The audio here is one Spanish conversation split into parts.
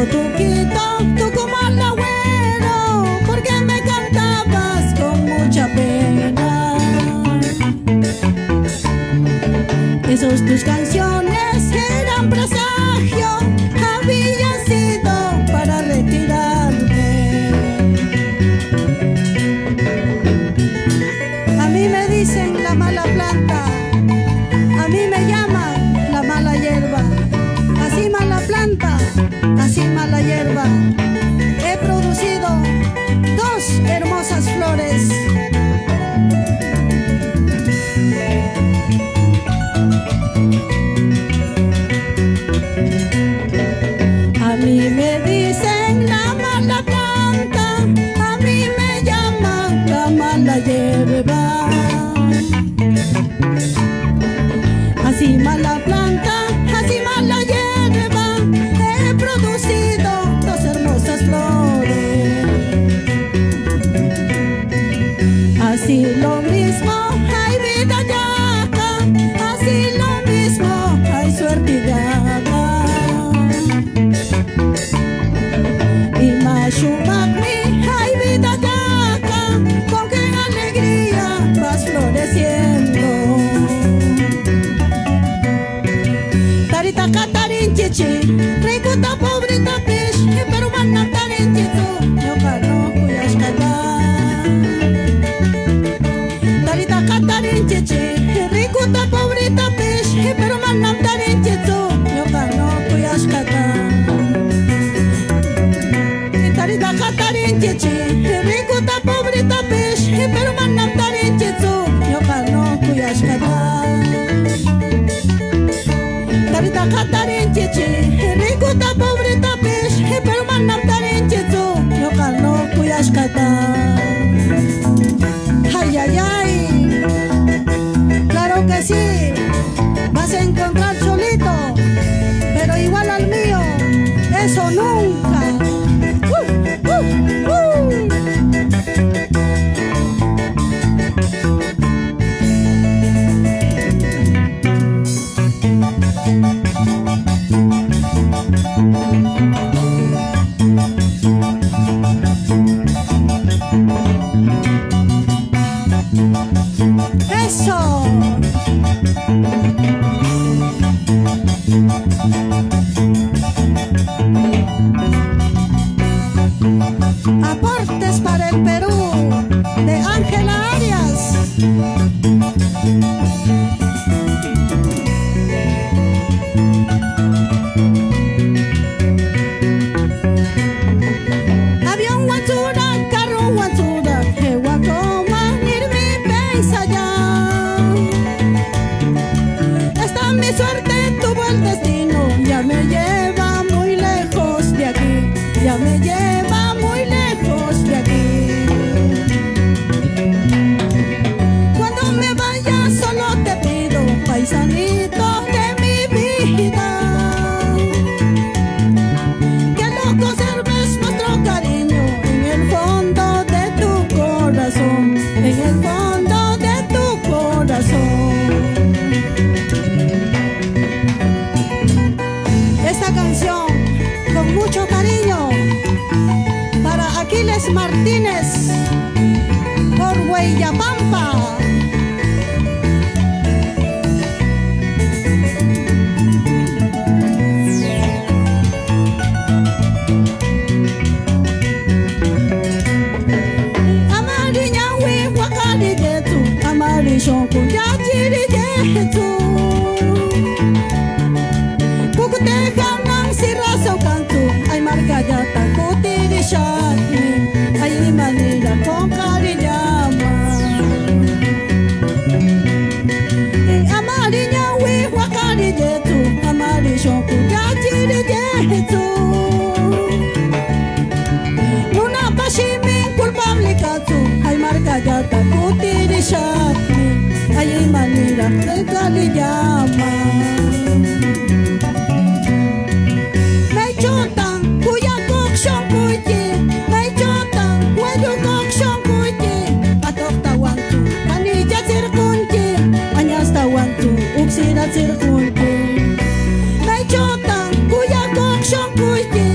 Tuquito, Tucumán agüero, porque me cantabas con mucha pena. Esas tus canciones eran presagio, había sido para retirarme. A mí me dicen la mala planta, a mí me llaman la mala hierba. Así mala planta, así mala hierba. He producido dos hermosas flores. A mí me dicen la mala planta, a mí me llaman la mala hierba. Así mala planta, así mala hierba, he producido dos hermosas flores. Así lo mismo hay vida yaca, así lo mismo hay suerte yaca. Y Mashumacmi hay vida yaca, con qué alegría vas floreciendo. Tarita catarin chichi, ricuta pobrita pish, pero manna tarin chichu, yo cano cuyas cata. Tarita catarin chichi, ricuta pobrita pish, pero manna tarin chichu, yo cano cuyas cata. Tarita catarin chichi, ricuta pobrita pish, pero manna tarin chichu, yo cano cuyas cata. Tarita catarin chichi, ricuta pobrita pish, pero manam tarin chichu, yo cano cuyas cata. Ay, ay, ay, claro que sí, vas a encontrar solito, pero igual al mío, eso nunca. Eso. Aportes para el Perú de Ángela Arias. Avión guatura, carro guatura, Jehuacoma, Nirmi, Beisaya. Esta mi suerte tuvo el destino, ya me lleva muy lejos de aquí, ya me lleva muy lejos de aquí. Cuando me vaya solo te pido, paisanito de mi vida, que lo conserves nuestro cariño en el fondo de tu corazón, en el fondo de tu corazón. Esta canción con mucho cariño para Aquiles Martínez por Hueyapampa. Amariña wi wakari jetu, amari shonku yachiri jetu. Kukute kanang siraso kantu, ay margayata kutiri shatni, ay manila kong kariyama. Amariña wi wakari jetu, amari shonku yachiri jetu. Nuna pashimi kulpamli katsu, ay margayata kutiri shatni, ay manila kong kariyama. May chotang kuya kok shong kuji, may chotang wedu kok shong kuji. Atok tawan tu kanija sirkunji, anyas tawan tu uksira sirkunji. May chotang kuya kok shong kuji,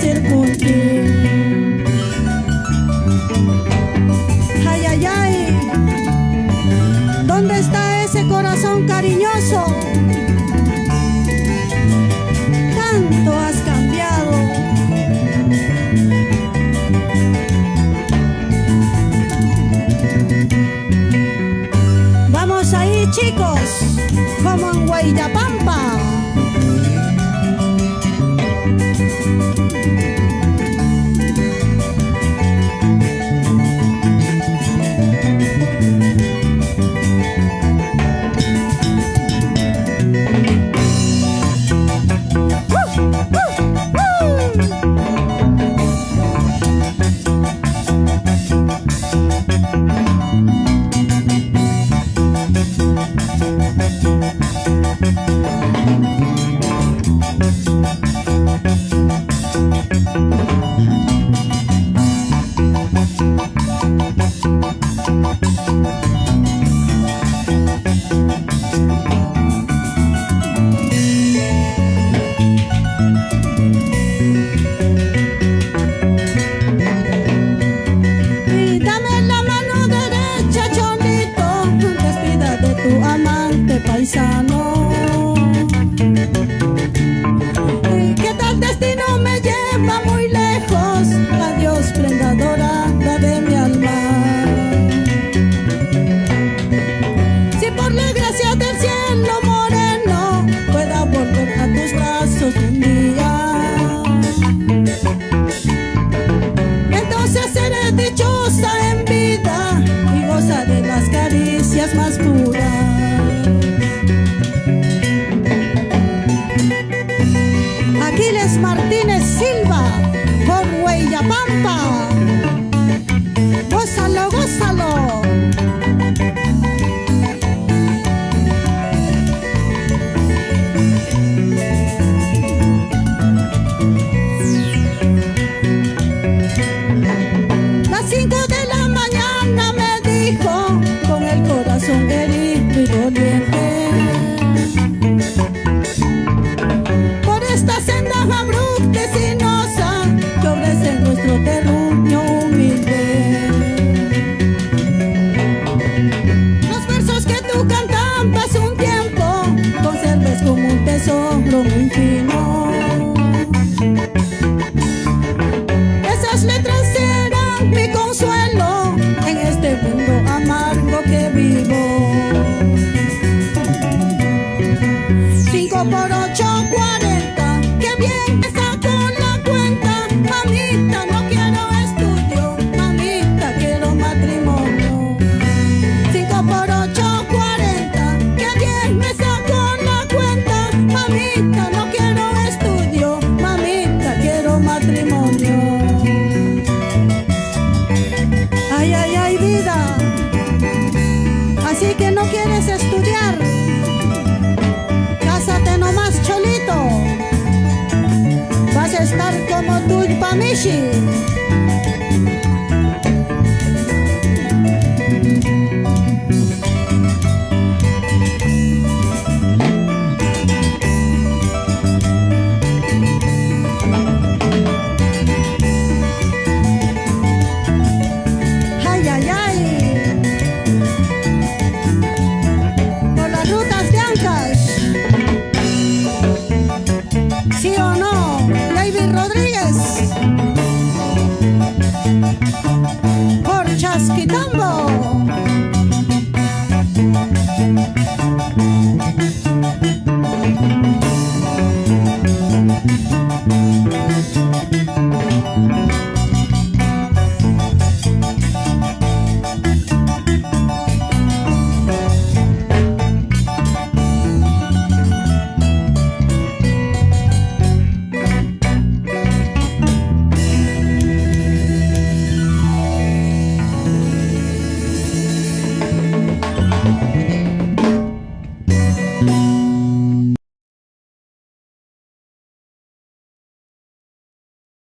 fácil cumplir. Ay, ay, ay, ¿dónde está ese corazón cariñoso? Tanto has cambiado. Vamos ahí, chicos, como en Huayllapampa. Tu amante paisano, que tal destino me lleva muy lejos. Adiós, prenda dorada de mi alma. Si por la gracia del cielo moreno pueda volver a tus brazos un día, entonces seré dichosa en vida y gozaré las caricias más puras. Aquiles Martínez Silva, por Huayllapampa. Gózalo, gózalo. Las 5 de la mañana me dijo, con el corazón herido y doliente, por esta senda abrupta y sinuosa que ofrece nuestro terruño humilde. Los versos que tú cantabas un tiempo conserves como un tesoro muy fino. Esas letras serán mi consuelo en este mundo amargo que vivo. 5 por 8, 40, qué bien me saco la cuenta. Mamita, no quiero estudio, mamita, quiero matrimonio. 5 por 8, 40, qué bien me saco la cuenta. Mamita, no quiero estudio, mamita, quiero matrimonio. Ay, ay, ay, vida, así que no quieres estudiar. Cásate nomás, cholito. Vas a estar como Tulpamishi. Ay, ay, ay. Por las rutas de Ancash. ¿Sí o no, David Rodríguez? Por Chasquitambo.